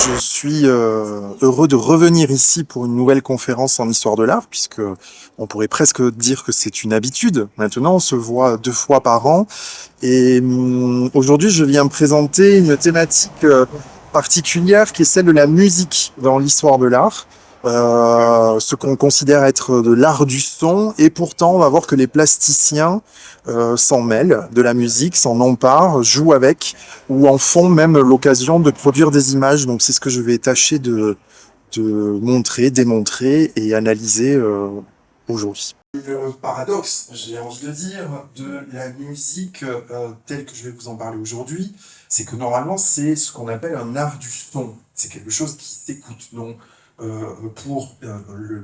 Je suis heureux de revenir ici pour une nouvelle conférence en histoire de l'art, puisque on pourrait presque dire que c'est une habitude. Maintenant, on se voit 2 fois par an. Et aujourd'hui, je viens présenter une thématique particulière qui est celle de la musique dans l'histoire de l'art. Ce qu'on considère être de l'art du son, et pourtant on va voir que les plasticiens s'en mêlent de la musique, s'en emparent, jouent avec, ou en font même l'occasion de produire des images. Donc c'est ce que je vais tâcher de montrer, démontrer et analyser aujourd'hui. Le paradoxe, j'ai envie de dire, de la musique telle que je vais vous en parler aujourd'hui, c'est que normalement c'est ce qu'on appelle un art du son. C'est quelque chose qui s'écoute. Donc pour le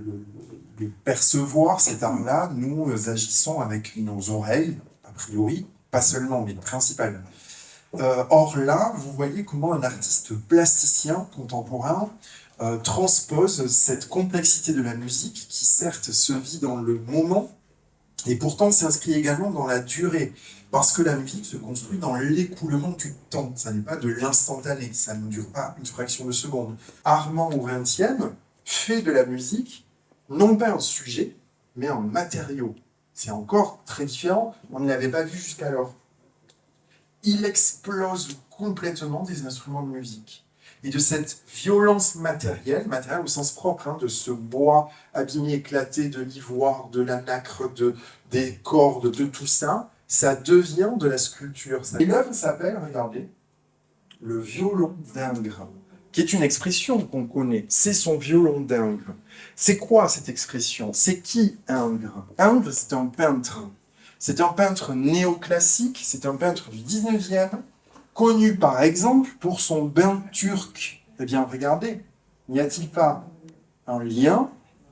percevoir, cet art-là, nous agissons avec nos oreilles, a priori, pas seulement, mais principalement. Or là, vous voyez comment un artiste plasticien contemporain transpose cette complexité de la musique qui certes se vit dans le moment et pourtant s'inscrit également dans la durée, parce que la musique se construit dans l'écoulement du temps, ça n'est pas de l'instantané, ça ne dure pas une fraction de seconde. Armand au XXe fait de la musique non pas un sujet, mais un matériau. C'est encore très différent, on ne l'avait pas vu jusqu'alors. Il explose complètement des instruments de musique. Et de cette violence matérielle au sens propre, de ce bois abîmé, éclaté, de l'ivoire, de la nacre, des cordes, de tout ça, ça devient de la sculpture. Et l'œuvre s'appelle, regardez, le violon d'Ingres, qui est une expression qu'on connaît. C'est son violon d'Ingres. C'est quoi cette expression? C'est qui Ingres? Ingres, c'est un peintre. C'est un peintre néoclassique, c'est un peintre du 19e, connu par exemple pour son bain turc. Eh bien, regardez, n'y a-t-il pas un lien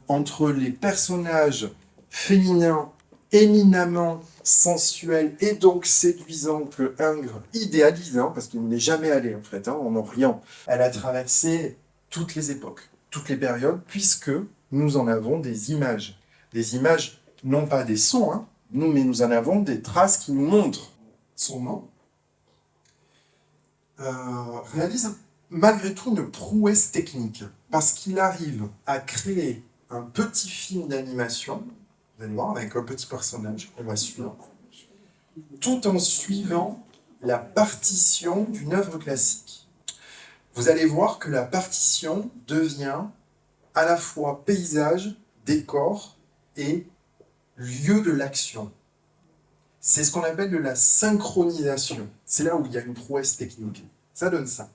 entre les personnages féminins éminemment sensuels et donc séduisants que Ingres idéalise, parce qu'il n'est jamais allé en fait en Orient. Elle a traversé toutes les époques, toutes les périodes, puisque nous en avons des images. Des images, non pas des sons, mais nous en avons des traces qui nous montrent. Son nom réalise malgré tout une prouesse technique, parce qu'il arrive à créer un petit film d'animation, vous allez voir, avec un petit personnage qu'on va suivre, tout en suivant la partition d'une œuvre classique. Vous allez voir que la partition devient à la fois paysage, décor et lieu de l'action. C'est ce qu'on appelle de la synchronisation. C'est là où il y a une prouesse technique. Ça donne ça.